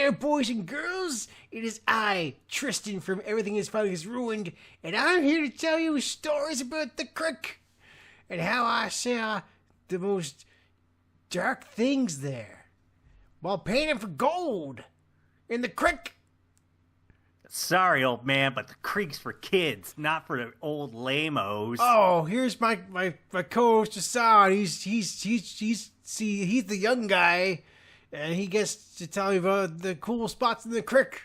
there, boys and girls. It is I, Tristan from Everything Is Fun Is Ruined, and I'm here to tell you stories about the creek and how I saw the most dark things there while painting for gold in the creek. Sorry, old man, but the creek's for kids, not for the old lamos. Oh, here's my co-host Hassan. He's the young guy, and he gets to tell me about the cool spots in the creek.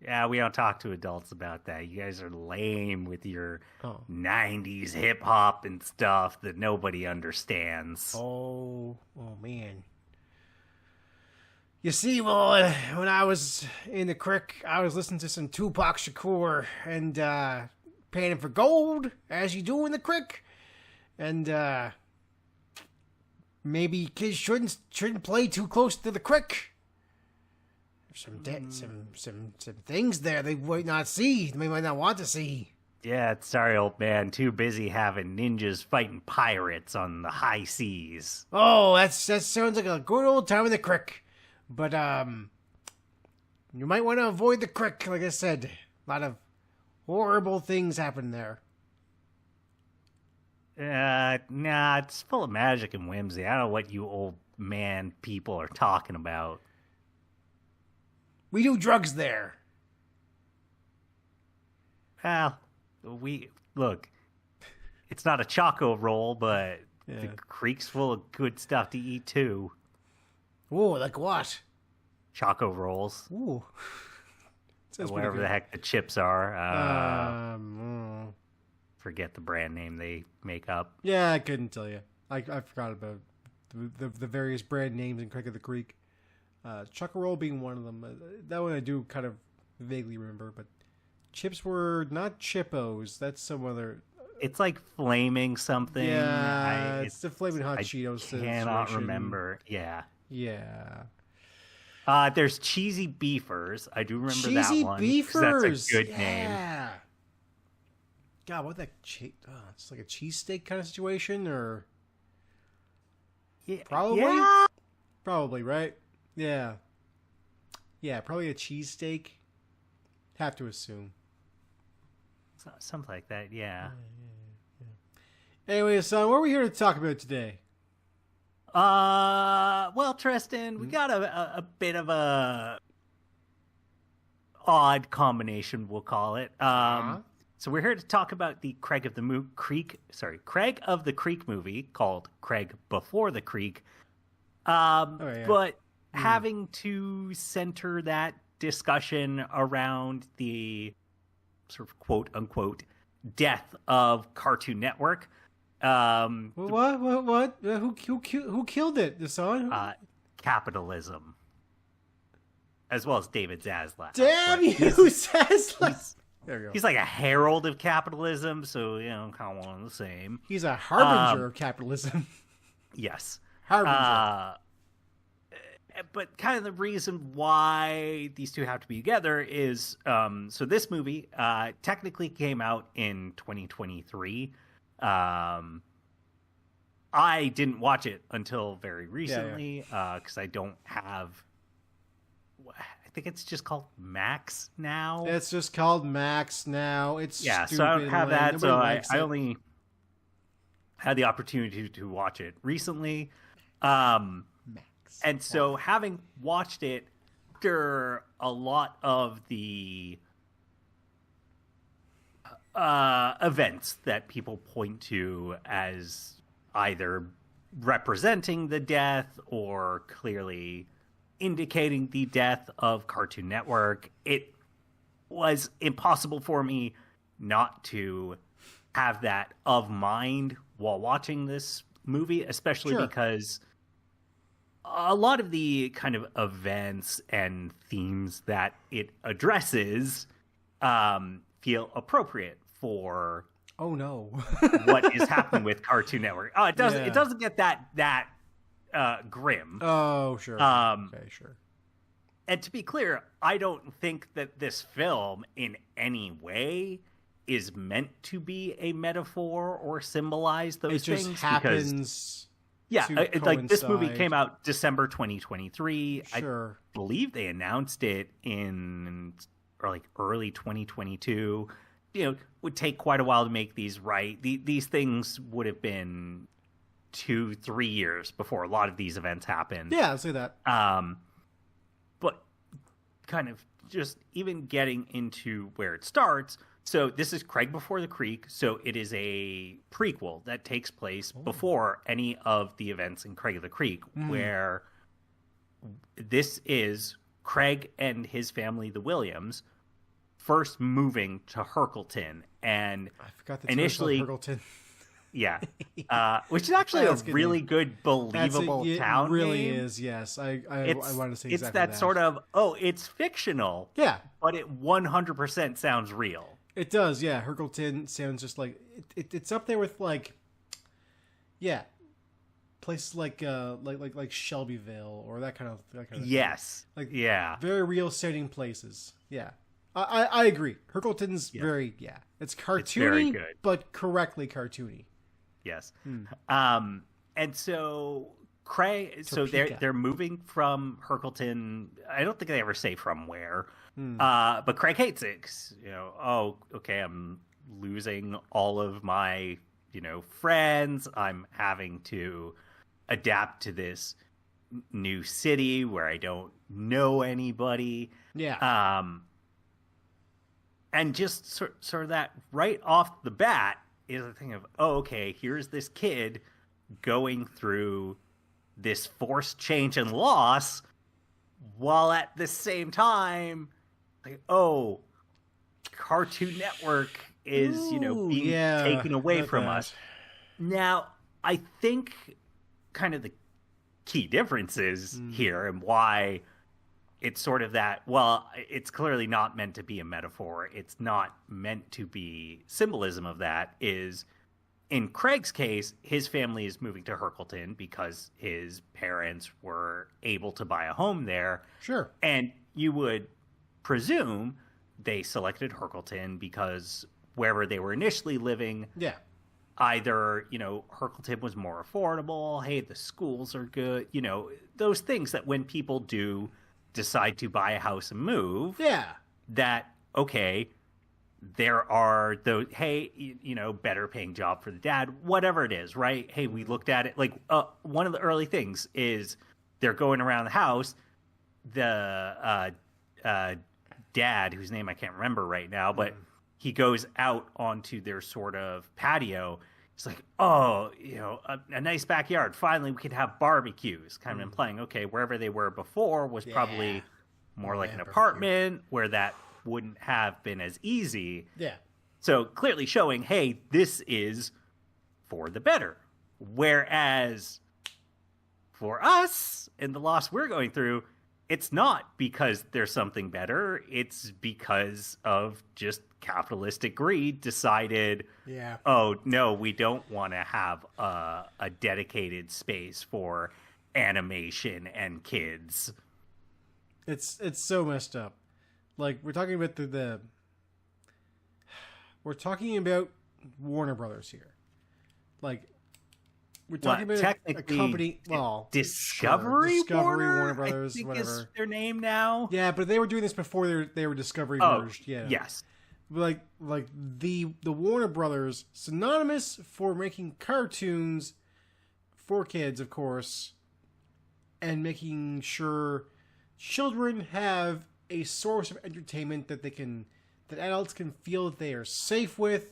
Yeah, we don't talk to adults about that. You guys are lame with your 90s hip-hop and stuff that nobody understands. Oh man. You see, well, when I was in the creek, I was listening to some Tupac Shakur and painting for gold, as you do in the creek. And maybe kids shouldn't play too close to the creek. There's some things there they might not see, they might not want to see. Yeah, sorry, old man. Too busy having ninjas fighting pirates on the high seas. Oh, that sounds like a good old time in the creek. But, you might want to avoid the creek, like I said. A lot of horrible things happen there. Nah, it's full of magic and whimsy. I don't know what you old man people are talking about. We do drugs there. Well, look, it's not a Choco roll, but the creek's full of good stuff to eat, too. Ooh, like what? Choco rolls. Ooh. Whatever the heck the chips are. Forget the brand name they make up. Yeah, I couldn't tell you. I forgot about the various brand names in Craig of the Creek. Choco roll being one of them. That one I do kind of vaguely remember, but chips were not Chippos. That's some other... It's like flaming something. Yeah, it's the flaming hot Cheetos. I cannot remember. Yeah. Yeah. There's Cheesy Beefers. I do remember Cheesy that one. Beefers. That's a good name. God, what that? It's like a cheesesteak kind of situation, or probably. Yeah. Probably, right? Yeah. Yeah, probably a cheesesteak. Have to assume. Something like that. Yeah. Anyway, son, what are we here to talk about today? Well, Tristan, we got a bit of a odd combination, we'll call it. So we're here to talk about the Craig of the Creek movie called Craig Before the Creek. But having to center that discussion around the sort of quote unquote death of Cartoon Network. What? Who killed it? The son? Capitalism, as well as David Zaslav. Damn you, Zaslav! There we go. He's like a herald of capitalism, so kind of one and the same. He's a harbinger of capitalism. Yes, harbinger. But kind of the reason why these two have to be together is so this movie technically came out in 2023. I didn't watch it until very recently because I don't have. I think it's just called Max now. It's just called Max now. It's stupid. So I don't have that. So I only had the opportunity to watch it recently. Max. And so having watched it after a lot of the events that people point to as either representing the death or clearly indicating the death of Cartoon Network, it was impossible for me not to have that of mind while watching this movie, especially because a lot of the kind of events and themes that it addresses feel appropriate for what is happening with Cartoon Network. It doesn't get that grim. Oh, sure. Okay, sure. And to be clear, I don't think that this film in any way is meant to be a metaphor or symbolize those things. It just happens Yeah, to like this movie coincide. came out December 2023. Sure. I believe they announced it in early 2022. Would take quite a while to make these right. These things would have been 2-3 years before a lot of these events happened. Yeah, I'll say that. But kind of just even getting into where it starts. So this is Craig Before the Creek. So it is a prequel that takes place before any of the events in Craig of the Creek, where this is Craig and his family, the Williams, first moving to Hercleton. And I forgot the initially, Hercleton. yeah, which is actually a really good, believable town It really name. is, yes. I wanted to say exactly it's that sort of, it's fictional. Yeah. But it 100% sounds real. It does, yeah. Hercleton sounds just like it's up there with places like Shelbyville or that kind of Yes. thing. Yeah. Very real sounding places. Yeah. I agree. Hercleton's it's cartoony, very good. but correctly cartoony. Yes. And so Craig, they're moving from Hercleton. I don't think they ever say from where. But Craig hates it. 'Cause, okay, I'm losing all of my, friends. I'm having to adapt to this new city where I don't know anybody. Yeah. And just sort of that right off the bat is a thing of, okay, here's this kid going through this forced change and loss, while at the same time, Cartoon Network is, being taken away from us. Now, I think kind of the key differences here and why it's sort of that, it's clearly not meant to be a metaphor. It's not meant to be symbolism of that is, in Craig's case, his family is moving to Hercleton because his parents were able to buy a home there. Sure. And you would presume they selected Hercleton because wherever they were initially living, either, Hercleton was more affordable, hey, the schools are good, those things that when people do decide to buy a house and move, that, okay, there are those, hey, better paying job for the dad, whatever it is, right? Hey, we looked at it, one of the early things is they're going around the house, the dad, whose name I can't remember right now, but he goes out onto their sort of patio. It's like, a nice backyard. Finally, we could have barbecues. Kind of implying, okay, wherever they were before was probably more like an apartment where that wouldn't have been as easy. Yeah. So clearly showing, hey, this is for the better. Whereas for us and the loss we're going through, it's not because there's something better. It's because of just capitalistic greed decided, oh, no, we don't want to have a dedicated space for animation and kids. It's so messed up. We're talking about we're talking about Warner Brothers here. We're talking about a company. Discovery Warner Brothers, I think whatever. is their name now. Yeah, but they were doing this before they were Discovery merged. Yeah. Yes. The Warner Brothers, synonymous for making cartoons for kids, of course, and making sure children have a source of entertainment that that adults can feel that they are safe with,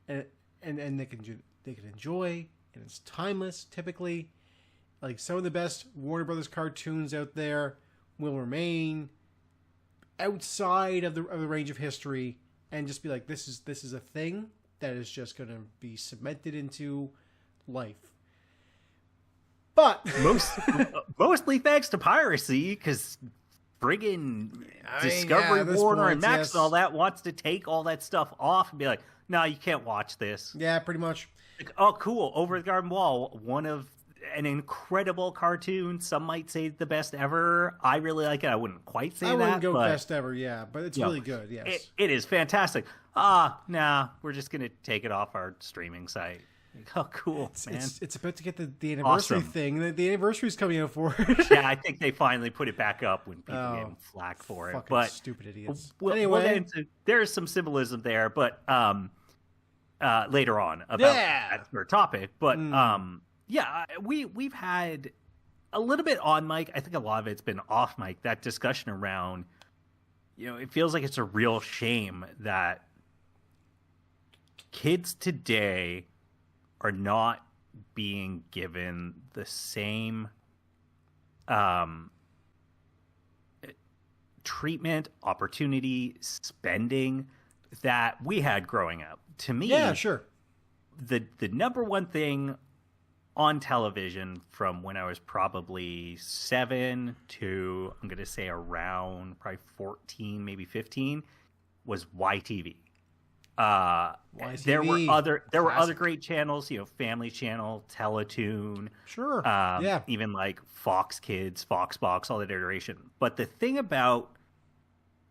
and they can enjoy. And it's timeless, typically. Some of the best Warner Brothers cartoons out there will remain outside of the range of history and just be this is a thing that is just going to be cemented into life. But mostly thanks to piracy, because friggin' Discovery, Warner, and Max and all that wants to take all that stuff off and be like, no, you can't watch this. Yeah, pretty much. Oh, cool. Over the Garden Wall, one of an incredible cartoon. Some might say the best ever. I really like it. I wouldn't quite say that. I wouldn't go best ever, but it's really good, yes. It is fantastic. Nah, we're just going to take it off our streaming site. Like, oh, cool, man. It's about to get the anniversary Awesome. thing. The anniversary's coming out for it. Yeah, I think they finally put it back up when people Oh, gave flack for it. Fucking But stupid idiots. we'll Anyway, get into, there's some symbolism there, but later on about that sort of topic. But yeah, we've had a little bit on mic. I think a lot of it's been off mic. That discussion around, it feels like it's a real shame that kids today are not being given the same treatment, opportunity, spending that we had growing up. To me, yeah, sure. The number one thing on television from when I was probably 7 to, I'm going to say around probably 14, maybe 15, was YTV. YTV. There were other great channels, Family Channel, Teletoon, Sure. even like Fox Kids, Fox Box, all that iteration. But the thing about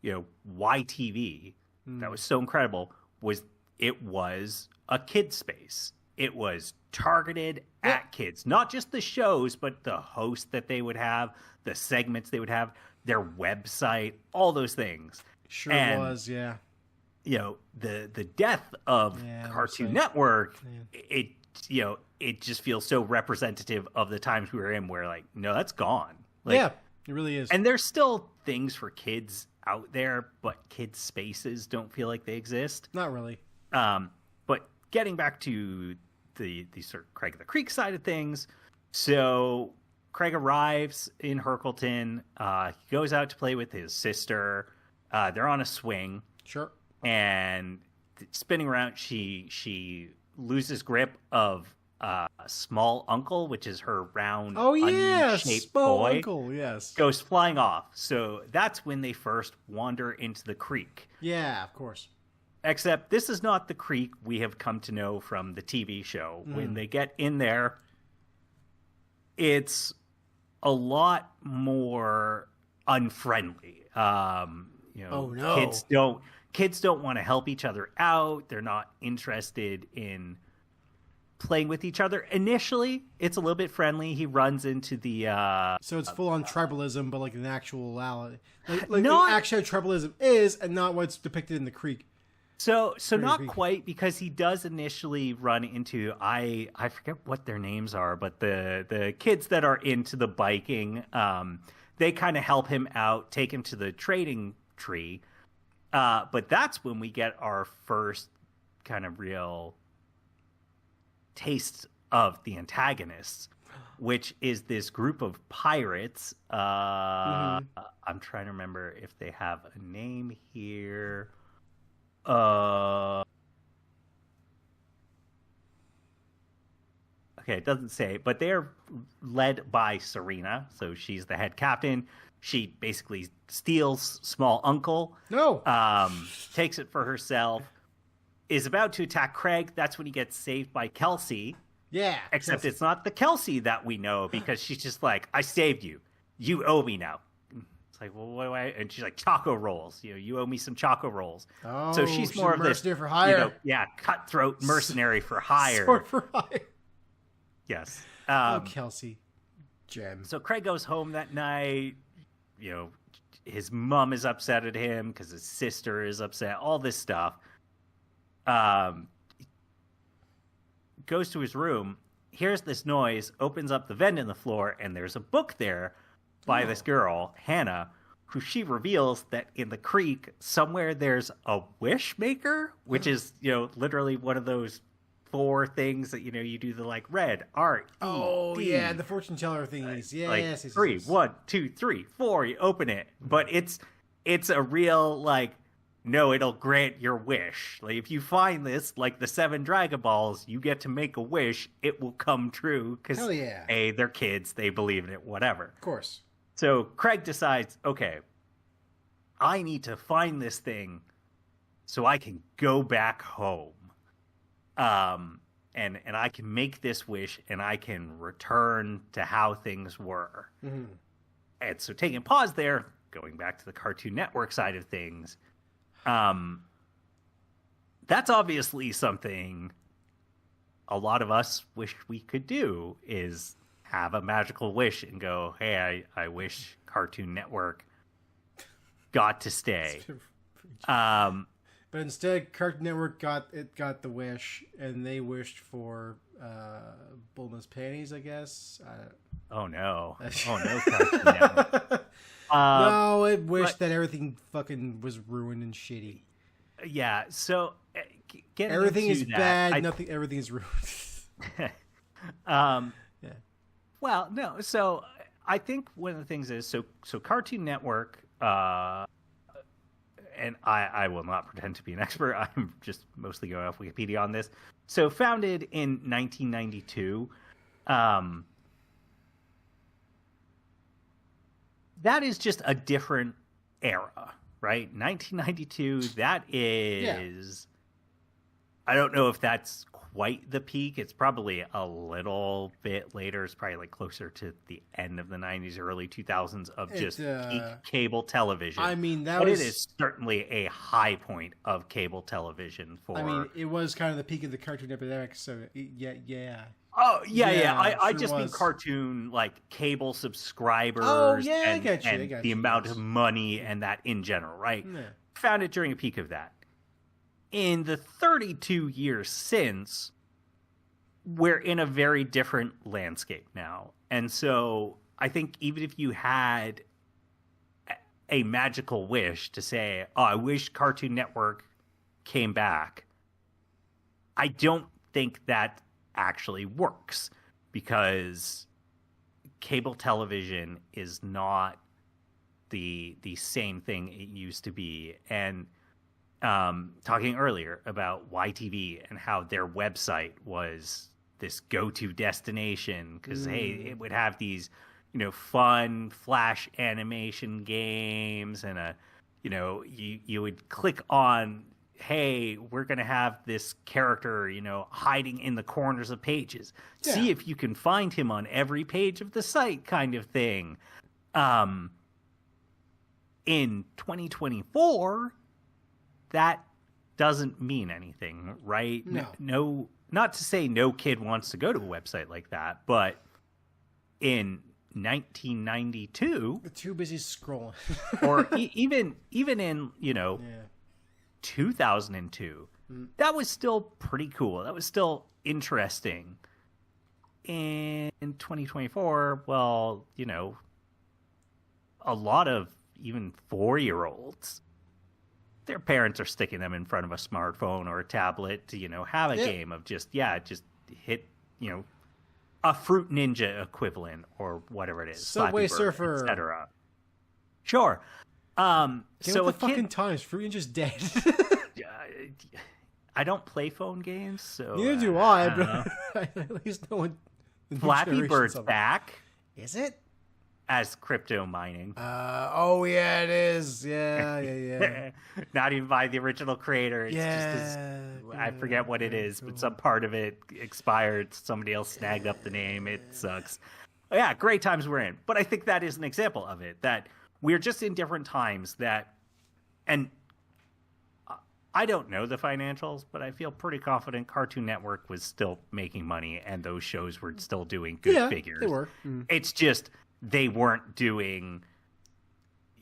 YTV that was so incredible was it was a kid space. It was targeted at kids, not just the shows, but the hosts that they would have, the segments they would have, their website, all those things. Sure was, yeah. The death of Cartoon Network, it just feels so representative of the times we were in where like, no, that's gone. Like, yeah, it really is. And there's still things for kids out there, but kids' spaces don't feel like they exist. Not really. But getting back to the sort of Craig of the Creek side of things, so Craig arrives in Hercleton. He goes out to play with his sister. They're on a swing. Sure. And spinning around, she loses grip of Small Uncle, which is her round, unshaped Small boy. Uncle, yes. Goes flying off. So that's when they first wander into the creek. Yeah, of course. Except this is not the creek we have come to know from the TV show. When they get in there, it's a lot more unfriendly. Oh no. Kids don't want to help each other out. They're not interested in playing with each other. Initially, it's a little bit friendly. He runs into the so it's full on tribalism, but like an actual like actual tribalism is, and not what's depicted in the creek. So not quite, because he does initially run into, I forget what their names are, but the kids that are into the biking, they kind of help him out, take him to the trading tree. But that's when we get our first kind of real taste of the antagonists, which is this group of pirates. I'm trying to remember if they have a name here. Okay, it doesn't say, but they're led by Serena, so she's the head captain. She basically steals Small Uncle. No. Takes it for herself. Is about to attack Craig. That's when he gets saved by Kelsey. Yeah. Except it's not the Kelsey that we know, because she's just like, I saved you. You owe me now. It's like, well, what do I? And she's like, Choco Rolls. You owe me some Choco Rolls. Oh, so she's more of this, for hire. Cutthroat mercenary for hire. Sword for hire. Yes. Kelsey. Gem. So Craig goes home that night. His mom is upset at him because his sister is upset. All this stuff. Goes to his room, hears this noise, opens up the vent in the floor, and there's a book there by this girl, Hannah, who she reveals that in the creek somewhere there's a wish maker, which is, literally one of those 4 things that, you do the like red, R, E, D. Yeah, the fortune teller thingies. Yes, like yes, 3, yes. 1, 2, 3, 4, you open it. But it's a real, like, no, it'll grant your wish. Like, if you find this, like the 7 Dragon Balls, you get to make a wish, it will come true. Because, Hell yeah. A, they're kids, they believe in it, whatever. Of course. So Craig decides, okay, I need to find this thing so I can go back home. And I can make this wish, and I can return to how things were. Mm-hmm. And so taking a pause there, going back to the Cartoon Network side of things, that's obviously something a lot of us wish we could do, is have a magical wish and go, hey, I wish Cartoon Network got to stay. But instead, Cartoon Network got the wish, and they wished for Bulma's panties, I guess. Oh no! Cartoon Network. No, it wished that everything fucking was ruined and shitty. Yeah. So everything is that, bad. Everything is ruined. Yeah. Well, no. So I think one of the things is so Cartoon Network. And I will not pretend to be an expert. I'm just mostly going off Wikipedia on this. So founded in 1992. That is just a different era, right? 1992, that is... Yeah. I don't know if that's quite the peak. It's probably a little bit later. It's probably like closer to the end of the 90s, early 2000s of just peak cable television. I mean, it is certainly a high point of cable television for... I mean, it was kind of the peak of the cartoon epidemic, so yeah. Oh, yeah. I sure just mean cartoon, like cable subscribers. Oh, yeah, and, I got you. And the amount of money and that in general, right? Yeah. Founded during a peak of that. In the 32 years since, we're in a very different landscape now. And so I think even if you had a magical wish to say, oh, I wish Cartoon Network came back, I don't think that actually works, because cable television is not the same thing it used to be. And talking earlier about YTV and how their website was this go-to destination because hey, it would have these fun flash animation games, and you would click on, hey, we're gonna have this character hiding in the corners of pages, see if you can find him on every page of the site, kind of thing. In 2024, that doesn't mean anything, right? No, not to say no kid wants to go to a website like that, but in 1992, they're too busy scrolling. or even in 2002, that was still pretty cool. That was still interesting. In 2024, well, a lot of even 4-year-olds, their parents are sticking them in front of a smartphone or a tablet to, have a game of just hit, a Fruit Ninja equivalent or whatever it is. Subway Surfer. Etc. Sure. So the fucking times, Fruit Ninja's dead. I don't play phone games, so... Neither do I, but at least no one... Flappy Bird's back. Is it? As crypto mining. Oh yeah, it is. Yeah. Not even by the original creator. It's just I forget what it is, but some part of it expired. Somebody else snagged up the name. It sucks. Yeah, great times we're in. But I think that is an example of it, that we're just in different times and I don't know the financials, but I feel pretty confident Cartoon Network was still making money and those shows were still doing good figures. They were. It's just they weren't doing,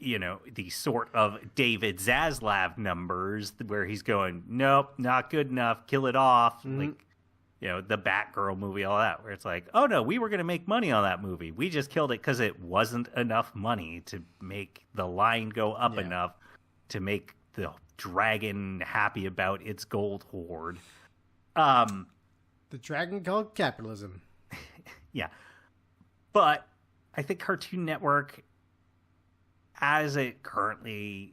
the sort of David Zaslav numbers where he's going, nope, not good enough, kill it off. Like, the Batgirl movie, all that, where it's like, oh no, we were going to make money on that movie. We just killed it because it wasn't enough money to make the line go up enough to make the dragon happy about its gold hoard. The dragon called capitalism. Yeah. But I think Cartoon Network, as it currently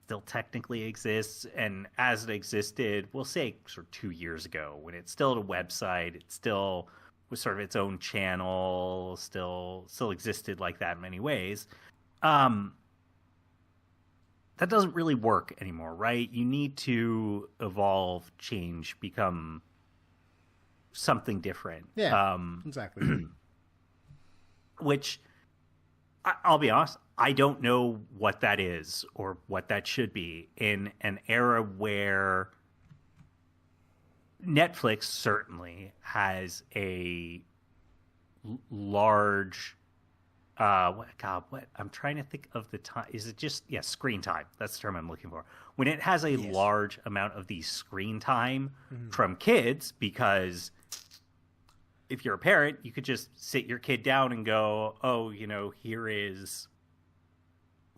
still technically exists, and as it existed, we'll say sort of 2 years ago, when it's still a website, it still was sort of its own channel, still existed like that in many ways. That doesn't really work anymore, right? You need to evolve, change, become something different. Yeah, exactly. Which, I'll be honest, I don't know what that is or what that should be in an era where Netflix certainly has a large what I'm trying to think of the time. Is it just screen time? That's the term I'm looking for. When it has a large amount of the screen time from kids, because if you're a parent, you could just sit your kid down and go, oh, here is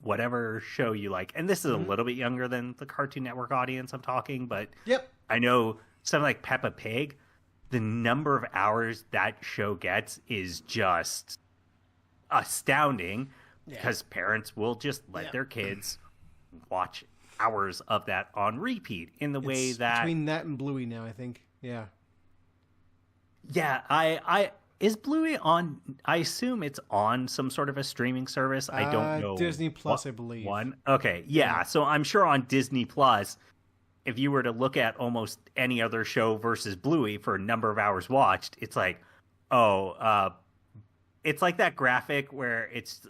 whatever show you like. And this is a little bit younger than the Cartoon Network audience I'm talking, but I know something like Peppa Pig, the number of hours that show gets is just astounding because parents will just let their kids watch hours of that on repeat in the way that between that and Bluey now, I think. I is Bluey on? I assume it's on some sort of a streaming service. I don't know. Disney Plus, I believe. Okay, so I'm sure on Disney Plus, if you were to look at almost any other show versus Bluey for a number of hours watched, it's like, it's like that graphic where it's,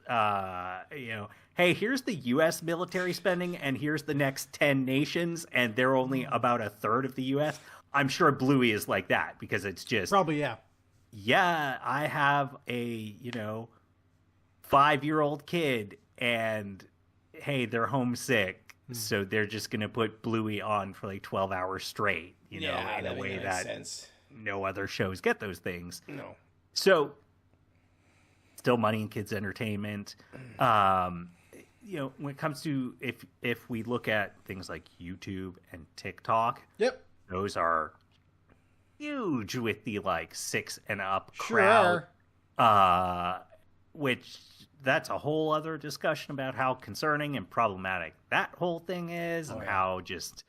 hey, here's the U.S. military spending, and here's the next 10 nations, and they're only about a third of the U.S. I'm sure Bluey is like that because it's just probably I have a 5-year-old kid, and hey, they're homesick, so they're just gonna put Bluey on for like 12 hours straight, in a way that no other shows get those things. No, so still money in kids' entertainment. When it comes to if we look at things like YouTube and TikTok, those are huge with the 6 and up crowd. Which that's a whole other discussion about how concerning and problematic that whole thing is, and how just,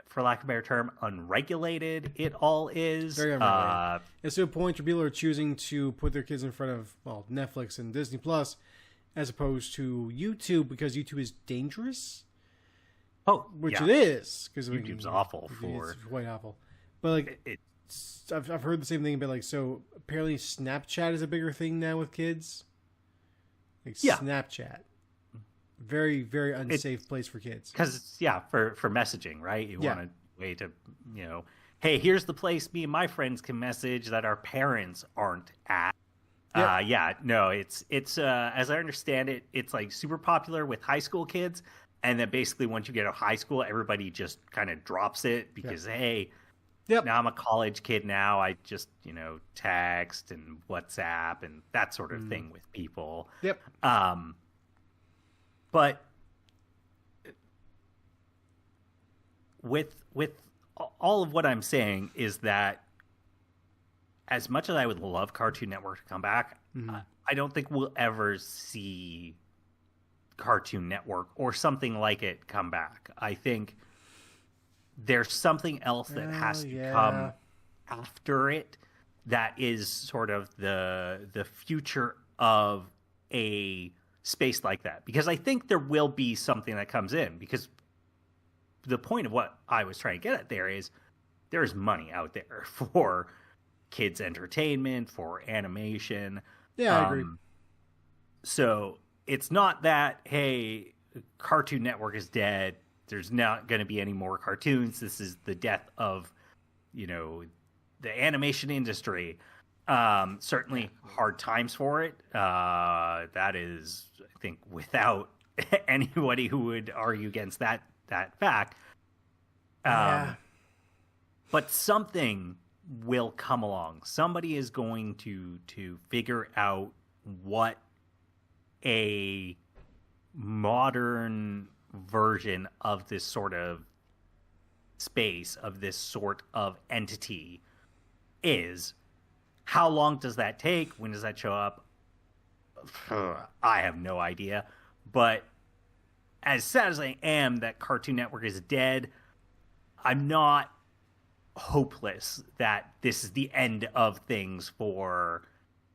for lack of a better term, unregulated it all is. Very unregulated. It's to a point where people are choosing to put their kids in front of Netflix and Disney Plus as opposed to YouTube because YouTube is dangerous. Which it is, because YouTube's awful it's quite awful. But I've heard the same thing about so apparently Snapchat is a bigger thing now with kids. Snapchat, very very unsafe place for kids. Because it's for messaging, right? You want a way to hey, here's the place me and my friends can message that our parents aren't at. It's as I understand it, it's super popular with high school kids. And then basically once you get to high school, everybody just kind of drops it because, hey, now I'm a college kid now. I just, text and WhatsApp and that sort of thing with people. But with all of what I'm saying is that as much as I would love Cartoon Network to come back, I don't think we'll ever see Cartoon Network or something like it come back. I think there's something else that has to come after it that is sort of the future of a space like that, because I think there will be something that comes in, because the point of what I was trying to get at there is there's money out there for kids entertainment, for animation. I agree. So it's not that, hey, Cartoon Network is dead, there's not going to be any more cartoons, this is the death of, the animation industry. Certainly hard times for it. That is, I think, without anybody who would argue against that fact. But something will come along. Somebody is going to figure out what a modern version of this sort of space, of this sort of entity is. How long does that take? When does that show up? I have no idea. But as sad as I am that Cartoon Network is dead, I'm not hopeless that this is the end of things for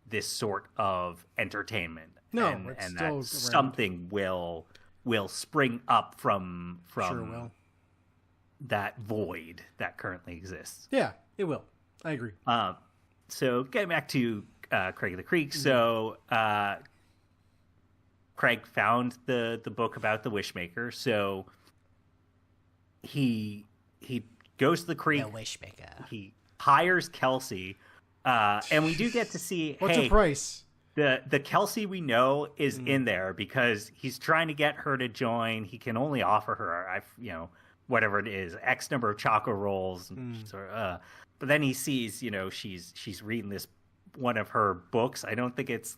this sort of entertainment. No, and that something will spring up from that void that currently exists. Yeah, it will. I agree. So getting back to Craig of the Creek, so Craig found the book about the Wishmaker, so he goes to the creek. The Wishmaker. He hires Kelsey, and we do get to see. What's her price? The Kelsey we know is in there because he's trying to get her to join. He can only offer her, whatever it is, X number of choco rolls. But then he sees, she's reading this one of her books. I don't think it's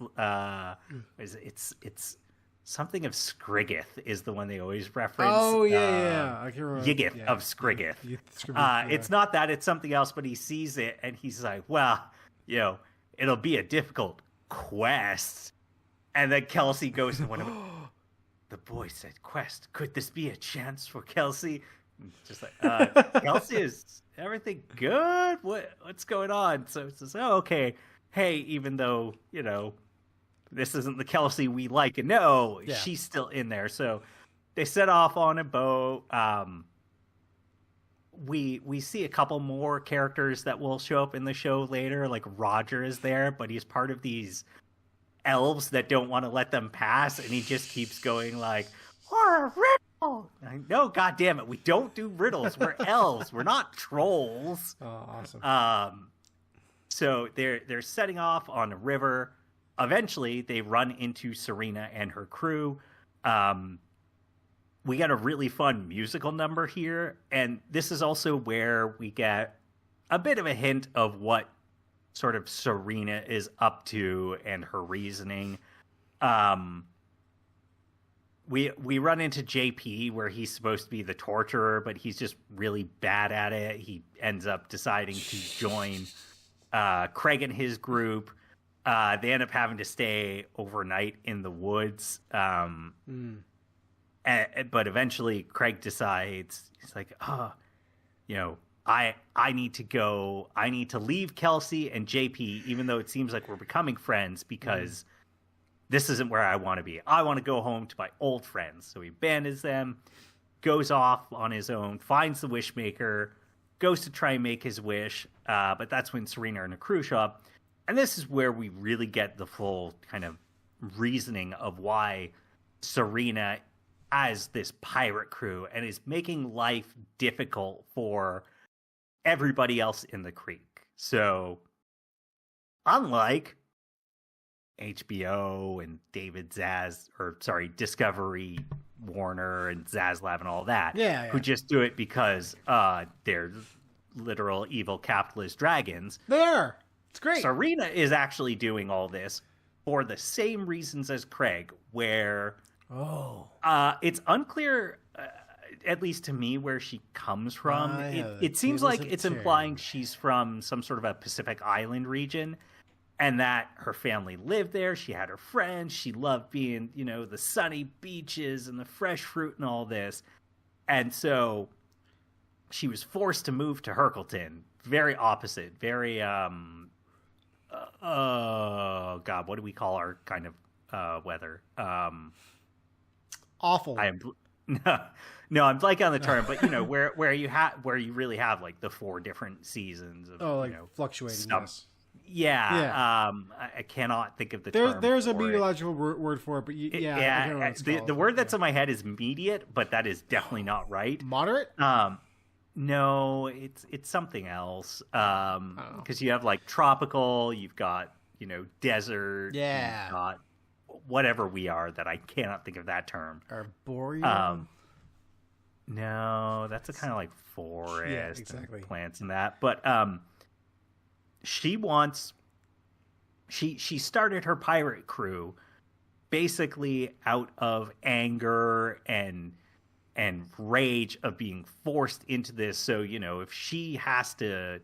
it's something of Scriggith is the one they always reference. Oh yeah. I can't remember. Yigith of Scriggith. It's not that; it's something else. But he sees it and he's like, "Well, it'll be a difficult quest." And then Kelsey goes to one of the boy said, "Quest. Could this be a chance for Kelsey?" Just like, Kelsey, is everything good? What's going on? So it says, "Oh, okay. Hey, even though this isn't the Kelsey we like and know, she's still in there." So they set off on a boat. We see a couple more characters that will show up in the show later. Like Roger is there, but he's part of these elves that don't want to let them pass, and he just keeps going like, "Or a riddle." No, God damn it, we don't do riddles. We're elves. We're not trolls. Oh, awesome. So they're setting off on a river. Eventually, they run into Serena and her crew. We got a really fun musical number here, and this is also where we get a bit of a hint of what sort of Serena is up to and her reasoning. We run into JP where he's supposed to be the torturer, but he's just really bad at it. He ends up deciding to join Craig and his group. They end up having to stay overnight in the woods. But eventually Craig decides, he's like, I need to go. I need to leave Kelsey and JP, even though it seems like we're becoming friends, because this isn't where I want to be. I want to go home to my old friends. So he abandons them, goes off on his own, finds the Wishmaker, goes to try and make his wish. But that's when Serena and the crew show up. And this is where we really get the full kind of reasoning of why Serena has this pirate crew and is making life difficult for everybody else in the creek. So, unlike HBO and Discovery, Warner, and Zaslav and all that, who just do it because they're literal evil capitalist dragons. There! It's great. Serena is actually doing all this for the same reasons as Craig, where it's unclear, at least to me, where she comes from. It seems like it's implying she's from some sort of a Pacific Island region, and that her family lived there. She had her friends. She loved being, the sunny beaches and the fresh fruit and all this. And so she was forced to move to Herkelton. Very opposite. Very, oh God, what do we call our kind of weather? Awful. No, I'm blanking on the term, but where you really have like the 4 different seasons of fluctuating. Stuff. Yeah. I cannot think of the term. There's a meteorological word for it, but the word that's in my head is mediate, but that is definitely not right. Moderate? No, it's something else. Because you have like tropical, you've got desert, you've got whatever we are that I cannot think of that term. Arboreal. No, that's a kind of like forest, exactly. And plants and that. But she started her pirate crew basically out of anger and rage of being forced into this. So, if she has to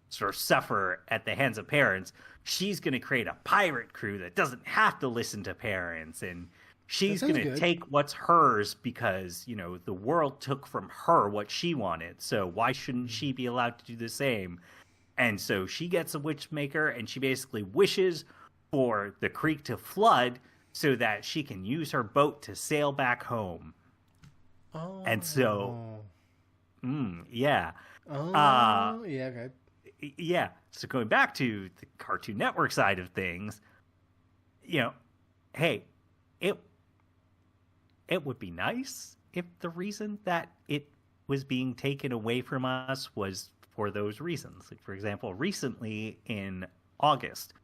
sort of suffer at the hands of parents, she's going to create a pirate crew that doesn't have to listen to parents. And she's going to take what's hers because, the world took from her what she wanted. So why shouldn't she be allowed to do the same? And so she gets a Wishmaker, and she basically wishes for the creek to flood so that she can use her boat to sail back home. Oh. And so, yeah. Oh, okay. Yeah. So going back to the Cartoon Network side of things, hey, it would be nice if the reason that it was being taken away from us was for those reasons. Like, for example, recently in August,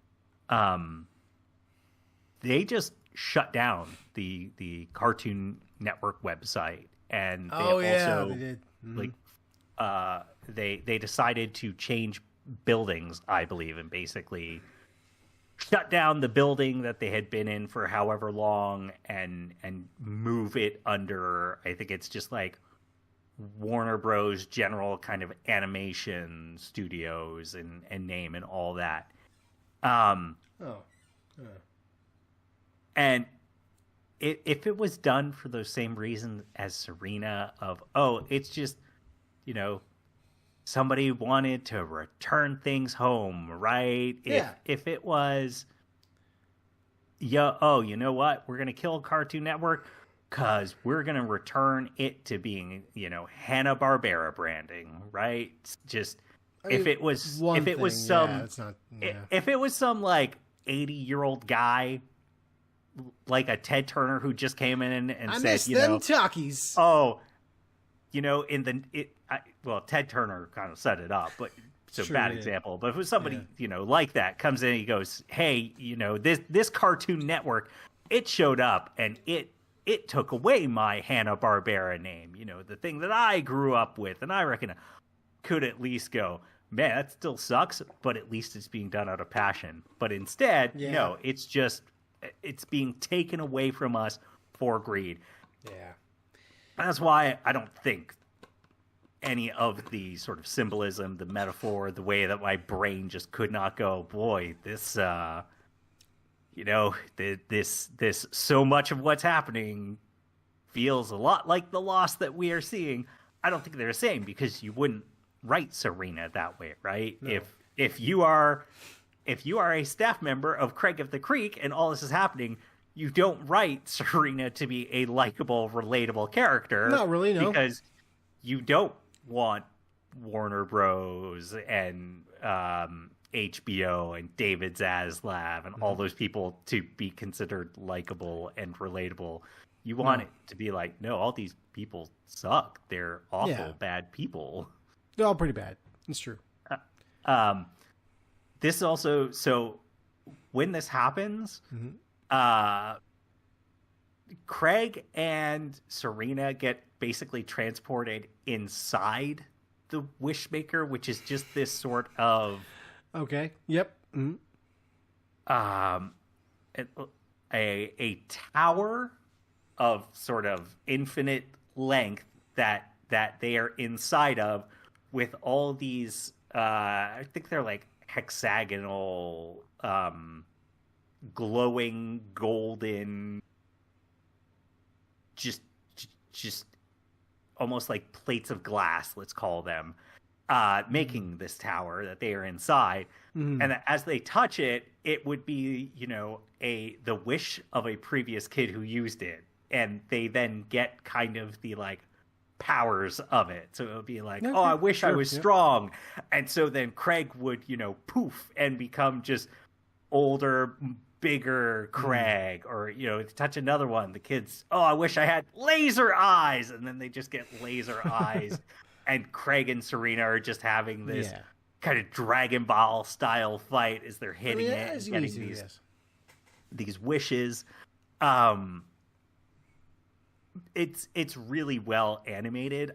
they just shut down the Cartoon Network website, and they also they did. like they decided to change buildings, I believe, and basically shut down the building that they had been in for however long and move it under, I think it's just like Warner Bros. General kind of animation studios and name and all that. And if it was done for those same reasons as Serena of, it's just, somebody wanted to return things home, right? Yeah. If it was, you know what? We're going to kill Cartoon Network because we're going to return it to being, Hanna-Barbera branding, right? Just, if it was some like 80-year-old guy, like a Ted Turner who just came in and I said, miss them talkies. Ted Turner kind of set it up, but it's a bad example. But if it was somebody, Yeah. like that comes in and he goes, hey, this Cartoon Network, it showed up and it took away my Hanna-Barbera name, the thing that I grew up with. And I reckon I could at least go, man, that still sucks, but at least it's being done out of passion. But instead, no, it's being taken away from us for greed. Yeah. That's why I don't think any of the sort of symbolism, the metaphor, the way that my brain just could not go, boy, this, this so much of what's happening feels a lot like the loss that we are seeing. I don't think they're the same, because you wouldn't write Serena that way, right? No. If you are a staff member of Craig of the Creek and all this is happening, you don't write Serena to be a likable, relatable character. Not really, no. Because you don't want Warner Bros. And HBO and David Zaslav and all those people to be considered likable and relatable. You want it to be like, no, all these people suck. They're awful, bad people. They're all pretty bad. It's true. This also, so when this happens, Craig and Serena get basically transported inside the Wishmaker, which is just this sort of okay. Yep. Mm-hmm. A tower of sort of infinite length that they are inside of, with all these I think they're like hexagonal glowing golden just almost like plates of glass, let's call them, making this tower that they are inside. And as they touch it, it would be, the wish of a previous kid who used it, and they then get kind of the like powers of it. So it would be like, I wish I was strong. And so then Craig would, poof and become just older, bigger Craig. Or, touch another one, the kids, I wish I had laser eyes. And then they just get laser eyes. And Craig and Serena are just having this kind of Dragon Ball style fight as they're hitting it and getting these wishes. It's really well animated.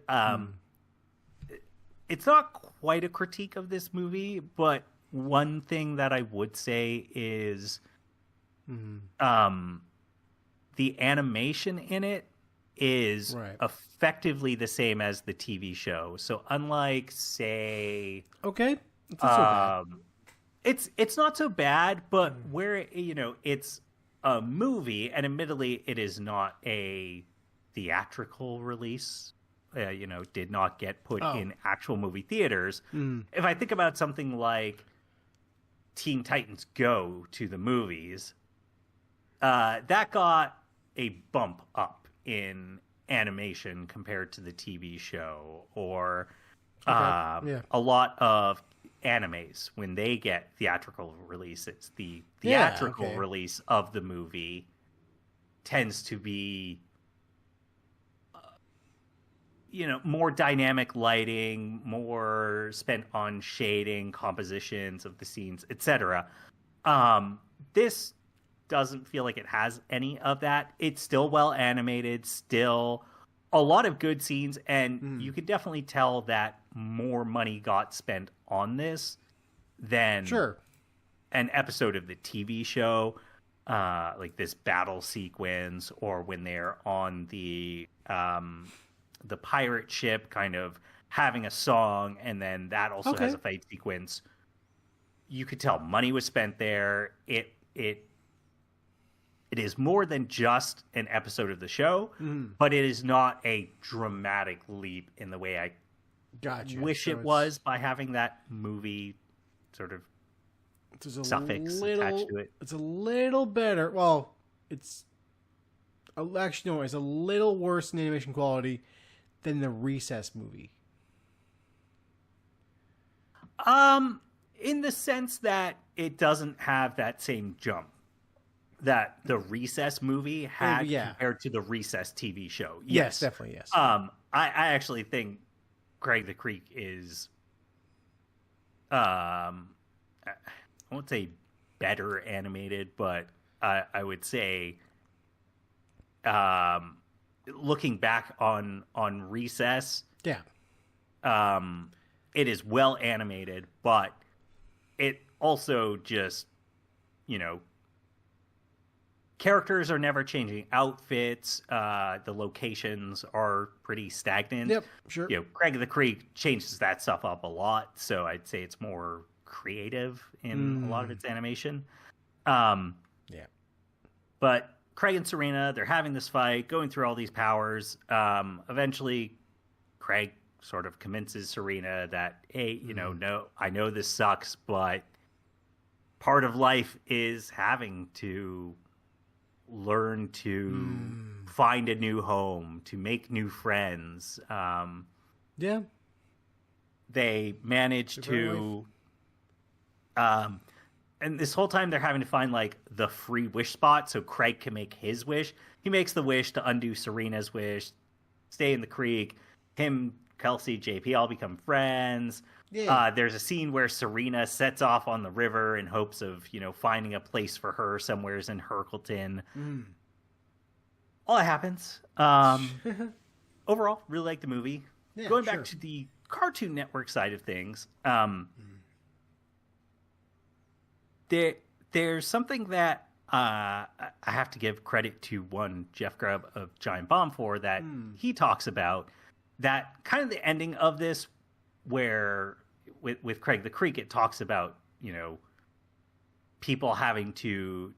It's not quite a critique of this movie, but one thing that I would say is the animation in it is effectively the same as the TV show. So unlike, say, it's not so bad. It's not so bad, but where it's a movie, and admittedly it is not a theatrical release, did not get put in actual movie theaters. If I think about something like Teen Titans Go to the movies, that got a bump up in animation compared to the TV show, or a lot of animes, when they get theatrical releases, the theatrical release of the movie tends to be more dynamic lighting, more spent on shading, compositions of the scenes, etc. This doesn't feel like it has any of that. It's still well animated, still a lot of good scenes, and you can definitely tell that more money got spent on this than an episode of the TV show, like this battle sequence, or when they're on the pirate ship, kind of having a song, and then that also has a fight sequence. You could tell money was spent there. It is more than just an episode of the show, but it is not a dramatic leap in the way I wish it was by having that movie sort of suffix attached to it. It's a little better. Well, it's actually no, it's a little worse in animation quality than the Recess movie. In the sense that it doesn't have that same jump that the Recess movie had compared to the Recess TV show. Yes, definitely, yes. I actually think Craig the Creek is, I won't say better animated, but I would say, looking back on Recess, it is well animated, but it also just, characters are never changing outfits. The locations are pretty stagnant. Yep, sure. Craig the Creek changes that stuff up a lot, so I'd say it's more creative in a lot of its animation. But Craig and Serena, they're having this fight, going through all these powers. Eventually, Craig sort of convinces Serena that, hey, no, I know this sucks, but part of life is having to learn to find a new home, to make new friends. They manage to and this whole time they're having to find like the free wish spot so Craig can make his wish. He makes the wish to undo Serena's wish, stay in the creek. Him, Kelsey, JP all become friends. There's a scene where Serena sets off on the river in hopes of, finding a place for her somewheres in Hercleton. All that happens. Overall, really like the movie. Going back to the Cartoon Network side of things, there's something that I have to give credit to one Jeff Grubb of Giant Bomb for that he talks about, that kind of the ending of this where with Craig the Creek, it talks about, people having to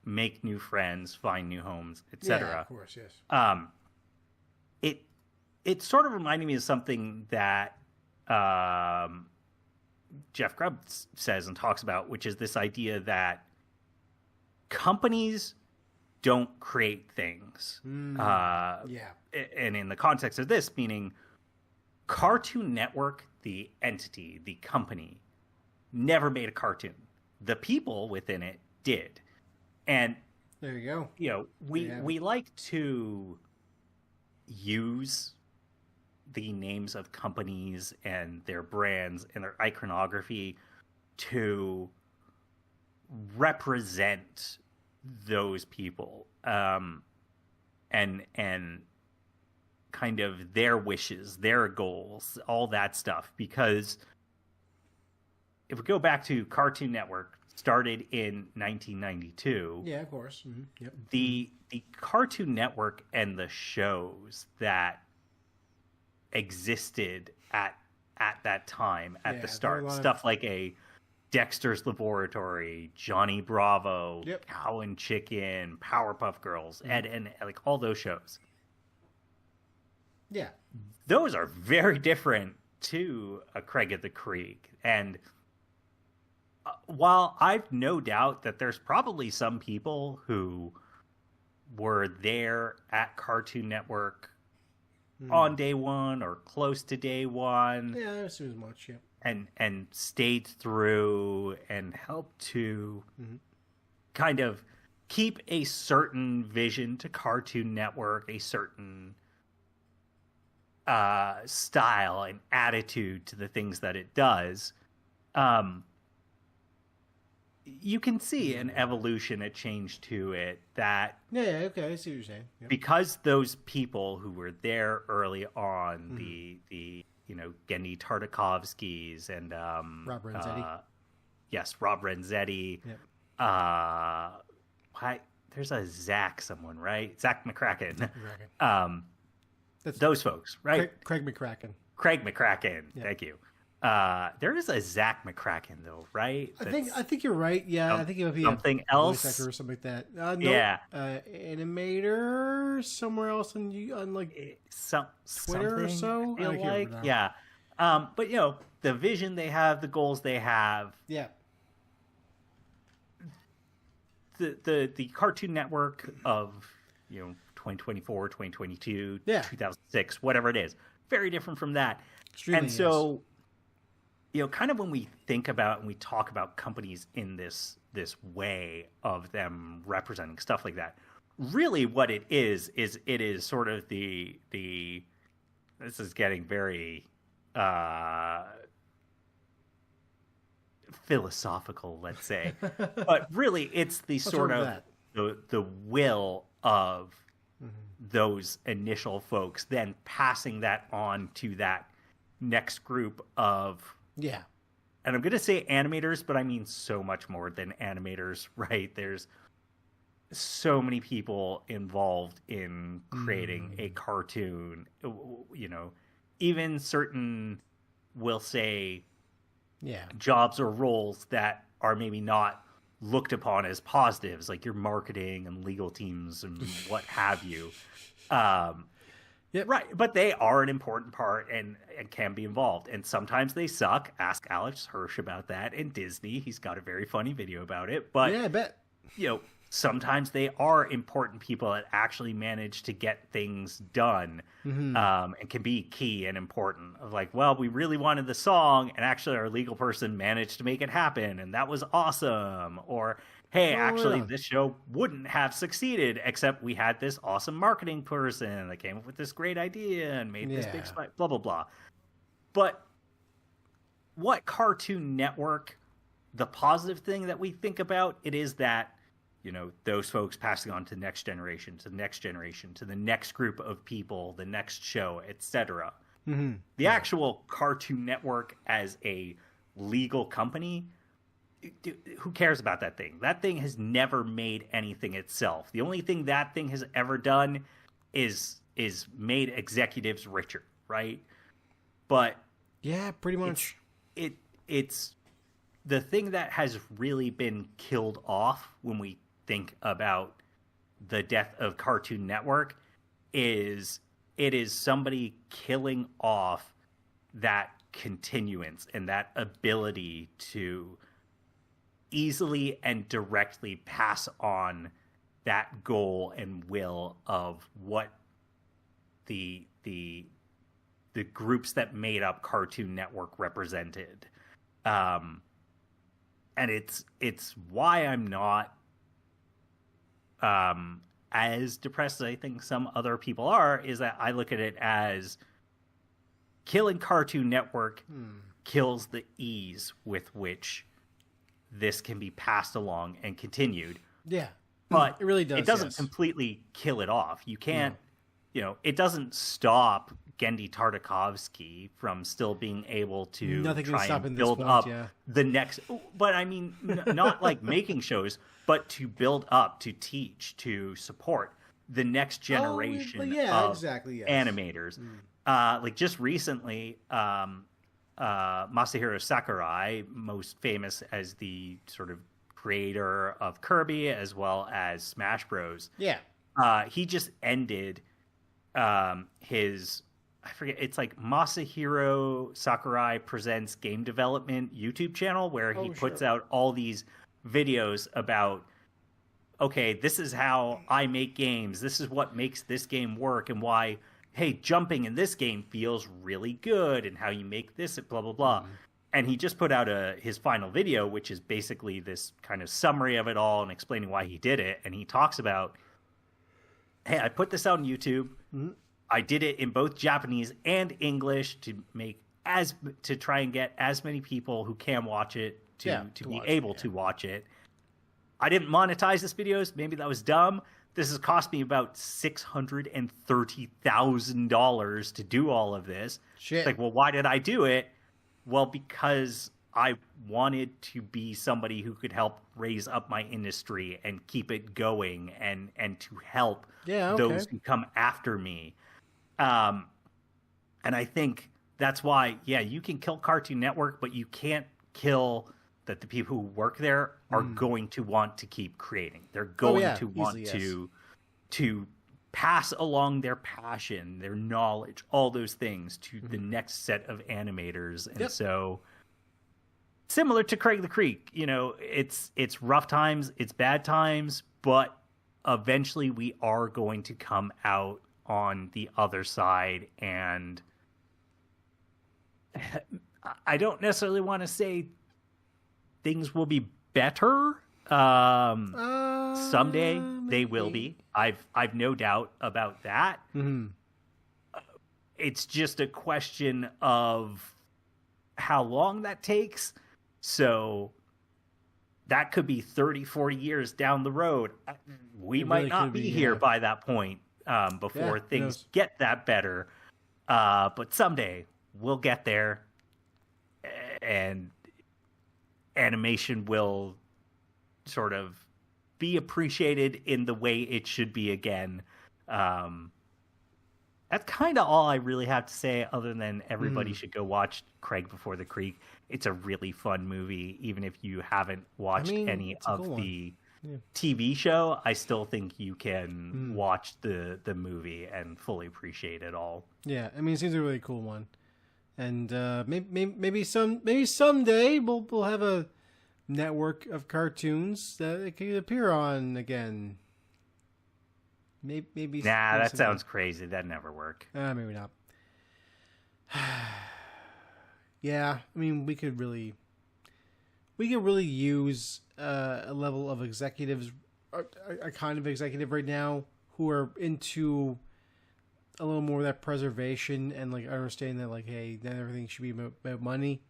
make new friends, find new homes, etc. Yeah, of course, yes. It sort of reminded me of something that Jeff Grubb says and talks about, which is this idea that companies don't create things. And in the context of this, meaning Cartoon Network, the entity, the company, never made a cartoon. The people within it did. And there you go. We like to use the names of companies and their brands and their iconography to represent those people and kind of their wishes, their goals, all that stuff. Because if we go back to Cartoon Network, started in 1992. Yeah, of course. Mm-hmm. Yep. The Cartoon Network and the shows that existed at that time, at the start, stuff like a Dexter's Laboratory, Johnny Bravo, Cow and Chicken, Powerpuff Girls, Ed and like all those shows. Yeah. Those are very different to a Craig of the Creek. And while I've no doubt that there's probably some people who were there at Cartoon Network on day one or close to day one. Yeah, I assume as much, yeah. And stayed through and helped to kind of keep a certain vision to Cartoon Network, a certain style and attitude to the things that it does, you can see an evolution, a change to it that... Yeah, okay, I see what you're saying. Yep. Because those people who were there early on, the Gendy Tartakovskys and... Rob Renzetti. Yes, Rob Renzetti. Yep. There's a Zach someone, right? Zach McCracken. That's those folks, right? Craig McCracken. Craig McCracken. Yep. Thank you. There is a Zach McCracken though, right? I think you're right. Yeah, I think it would be something a else voice actor or something like that. No, yeah, animator somewhere else on like Twitter or so. I feel like yeah, but the vision they have, the goals they have. Yeah. The Cartoon Network of 2024, 2022, 2006, whatever it is, very different from that. Extremely, and so, kind of when we think about and we talk about companies in this way of them representing stuff like that, really what it is it is sort of the this is getting very philosophical, let's say, but really it's the sort of the will of those initial folks then passing that on to that next group of and I'm going to say animators, but I mean so much more than animators, right? There's so many people involved in creating a cartoon, even certain, we'll say, jobs or roles that are maybe not looked upon as positives, like your marketing and legal teams and what have you. Right. But they are an important part and can be involved. And sometimes they suck. Ask Alex Hirsch about that. And Disney, he's got a very funny video about it. But yeah, I bet. Sometimes they are important people that actually manage to get things done, and can be key and important. Of like, well, we really wanted the song, and actually our legal person managed to make it happen, and that was awesome. Or, hey, this show wouldn't have succeeded except we had this awesome marketing person that came up with this great idea and made this big spike, blah, blah, blah. But what Cartoon Network, the positive thing that we think about, it is that those folks passing on to the next generation, to the next generation, to the next group of people, the next show, etc. The actual Cartoon Network as a legal company, who cares about that thing? That thing has never made anything itself. The only thing that thing has ever done is made executives richer, right? But yeah, pretty much. It's the thing that has really been killed off when we think about the death of Cartoon Network is somebody killing off that continuance and that ability to easily and directly pass on that goal and will of what the groups that made up Cartoon Network represented. And it's why I'm not as depressed as I think some other people are, is that I look at it as killing Cartoon Network kills the ease with which this can be passed along and continued. Yeah. But it really does. It doesn't completely kill it off. You can't, it doesn't stop Gendy Tartakovsky from still being able to try and build up the next. But I mean, not like making shows, but to build up, to teach, to support the next generation of animators. Like just recently, Masahiro Sakurai, most famous as the sort of creator of Kirby as well as Smash Bros. He just ended his, I forget, it's like Masahiro Sakurai Presents Game Development YouTube channel, where he puts out all these videos about, okay, this is how I make games. This is what makes this game work and why, hey, jumping in this game feels really good and how you make this, blah, blah, blah. And he just put out his final video, which is basically this kind of summary of it all and explaining why he did it. And he talks about, hey, I put this out on YouTube. Mm-hmm. I did it in both Japanese and English to try and get as many people who can watch it to be able to watch it. I didn't monetize this videos. Maybe that was dumb. This has cost me about $630,000 to do all of this. Shit. It's like, well, why did I do it? Well, because I wanted to be somebody who could help raise up my industry and keep it going and to help those who come after me. And I think that's why, you can kill Cartoon Network, but you can't kill that the people who work there are going to want to keep creating. They're going to want to pass along their passion, their knowledge, all those things to the next set of animators. And so similar to Craig the Creek, it's rough times, it's bad times, but eventually we are going to come out on the other side. And I don't necessarily want to say things will be better. Someday they will be. I've no doubt about that. Mm-hmm. It's just a question of how long that takes. So that could be 30, 40 years down the road. We might not be here by that point before things get that better. But someday we'll get there, and animation will sort of be appreciated in the way it should be again. That's kind of all I really have to say, other than everybody should go watch Craig Before the Creek. It's a really fun movie, even if you haven't watched any of the TV show. I still think you can watch the movie and fully appreciate it all. Yeah, I mean, it seems a really cool one, and maybe someday we'll have a network of cartoons that it could appear on again. Maybe. Nah, that sounds crazy. That'd never work. Maybe not. Yeah, I mean, we could really use a level of executives, a kind of executive right now who are into a little more of that preservation and like understanding that like, hey, not everything should be about money.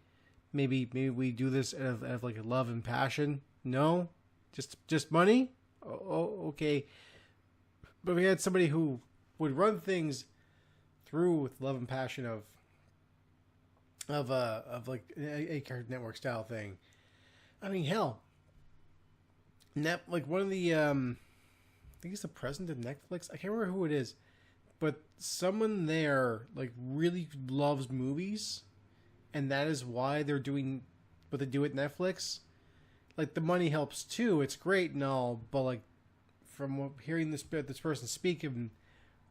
Maybe we do this out of like love and passion. No, just money. Oh, okay. But we had somebody who would run things through with love and passion of like a Cartoon Network style thing. I mean, hell, like one of the I think it's the president of Netflix. I can't remember who it is, but someone there like really loves movies, and that is why they're doing what they do at Netflix. Like the money helps too. It's great and all, but like from hearing this person speak and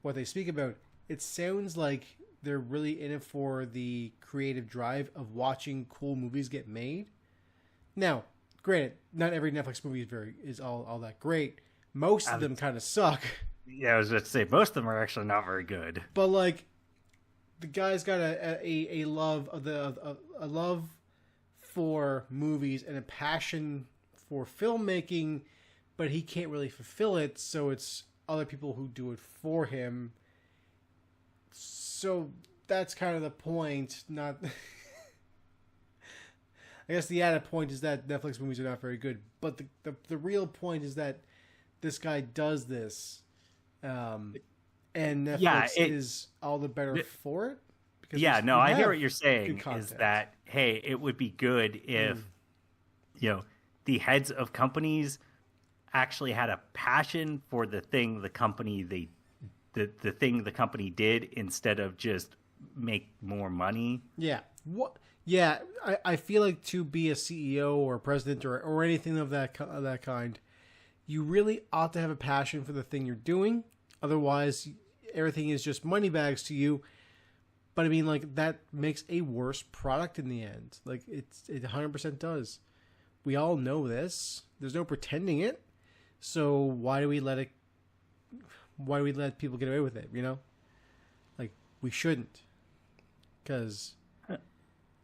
what they speak about, it sounds like they're really in it for the creative drive of watching cool movies get made. Now, granted, not every Netflix movie is all that great. Most of them kind of suck. Yeah, I was about to say most of them are actually not very good. But like, the guy's got a love of a love for movies and a passion for filmmaking, but he can't really fulfill it, so it's other people who do it for him. So that's kind of the point. Not, I guess the added point is that Netflix movies are not very good, but the real point is that this guy does this, and Netflix is all the better for it. Because I hear what you're saying. Is that, hey, it would be good if the heads of companies actually had a passion for the thing the company the thing the company did, instead of just make more money. Yeah. What? Yeah, I feel like to be a CEO or president or anything of that kind, you really ought to have a passion for the thing you're doing. Otherwise, everything is just money bags to you. But I mean, like, that makes a worse product in the end. Like, it 100% does. We all know this. There's no pretending it. So why do we let people get away with it, Like, we shouldn't. Because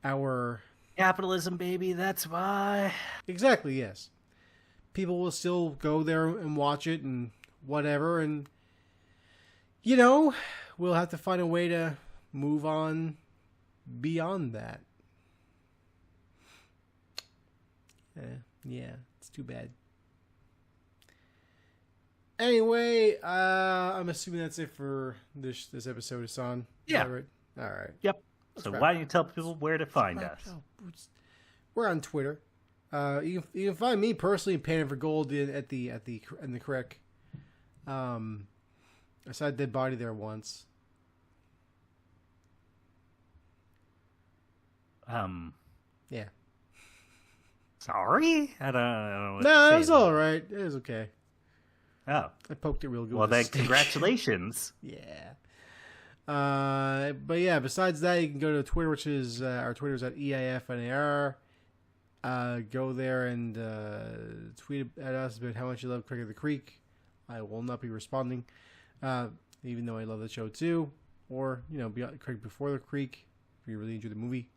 our Capitalism, baby, that's why. Exactly, yes. People will still go there and watch it and whatever, and, you know, we'll have to find a way to move on beyond that. Yeah, it's too bad. Anyway, I'm assuming that's it for this episode, Hassan. Yeah. Right? All right. Yep. So why don't you tell people where to find us? We're on Twitter. You can find me personally panning for gold in the crick. I saw a dead body there once. Yeah. Sorry? I don't know. No, it was all right. It was okay. Oh. I poked it real good. Well, then congratulations. Yeah. But yeah, besides that, you can go to Twitter, which is our Twitter is at EIFNAR. Go there and tweet at us about how much you love Crick of the Creek. I will not be responding, even though I love the show too. Or, Crick Before the Creek, if you really enjoy the movie.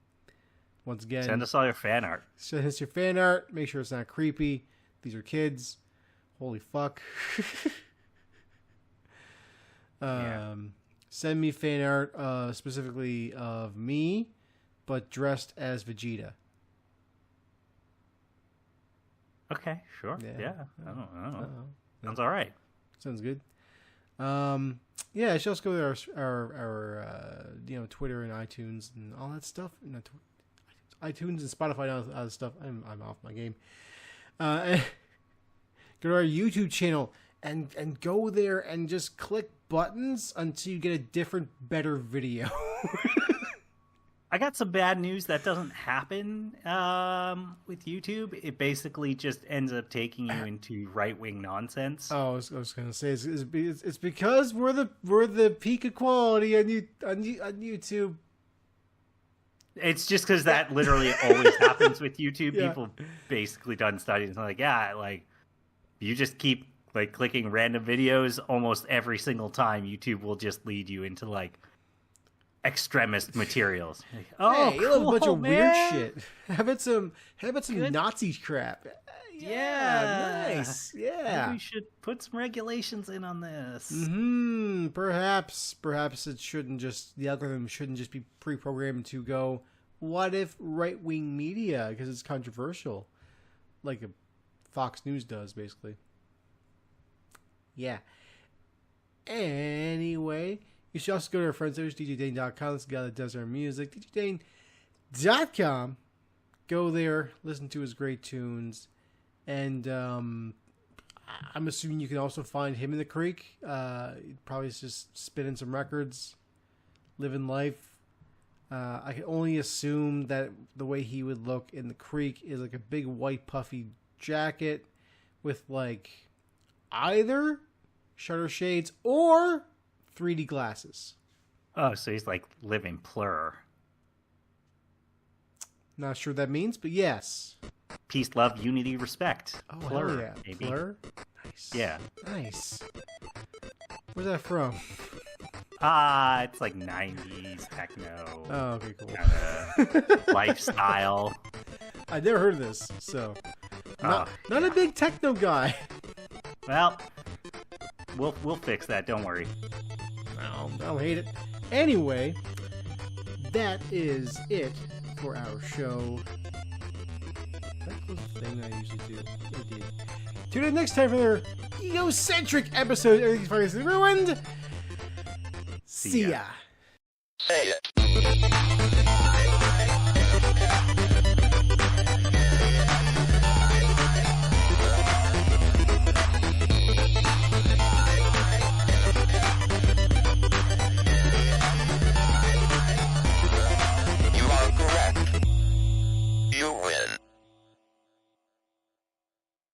Once again, send us all your fan art. Send us your fan art. Make sure it's not creepy. These are kids. Holy fuck. Yeah. Send me fan art, specifically of me, but dressed as Vegeta. Okay, sure. Yeah. I don't know. Sounds all right. Sounds good. Yeah, I should also go to our Twitter and iTunes and all that stuff. iTunes and Spotify and all that stuff. I'm off my game. Go to our YouTube channel and go there and just click buttons until you get a different, better video. I got some bad news. That doesn't happen with YouTube. It basically just ends up taking you into right-wing nonsense. Oh, I was going to say it's because we're the peak of quality on YouTube. It's just because that literally always happens with YouTube. Yeah. People basically done studies and like, you just keep like clicking random videos almost every single time. YouTube will just lead you into like extremist materials. Like, oh, hey, cool, a bunch of man. weird shit. How about some Good. Nazi crap? Yeah, nice. Yeah, maybe we should put some regulations in on this. Perhaps it shouldn't just the algorithm shouldn't just be pre-programmed to go. What if right-wing media, because it's controversial, like a Fox News does, basically. Yeah. Anyway, you should also go to our friends there, DJDane.com. That's the guy that does our music. DJDane.com. Go there, listen to his great tunes. And I'm assuming you can also find him in the creek. Probably just spinning some records, living life. I can only assume that the way he would look in the creek is like a big white puffy jacket with like either shutter shades or 3D glasses. Oh, so he's like living plur. Not sure what that means, but yes. Peace, love, unity, respect. Oh, plur, hell yeah. maybe. Plur? Nice. Yeah. Nice. Where's that from? It's like 90s techno. Oh, okay, cool. Lifestyle. I never heard of this, so not a big techno guy. Well, we'll fix that. Don't worry. I don't hate it. Anyway, that is it for our show. That was the thing I usually do. I did. Tune in next time for their egocentric episode. Everything's fucking ruined. See ya. Hey.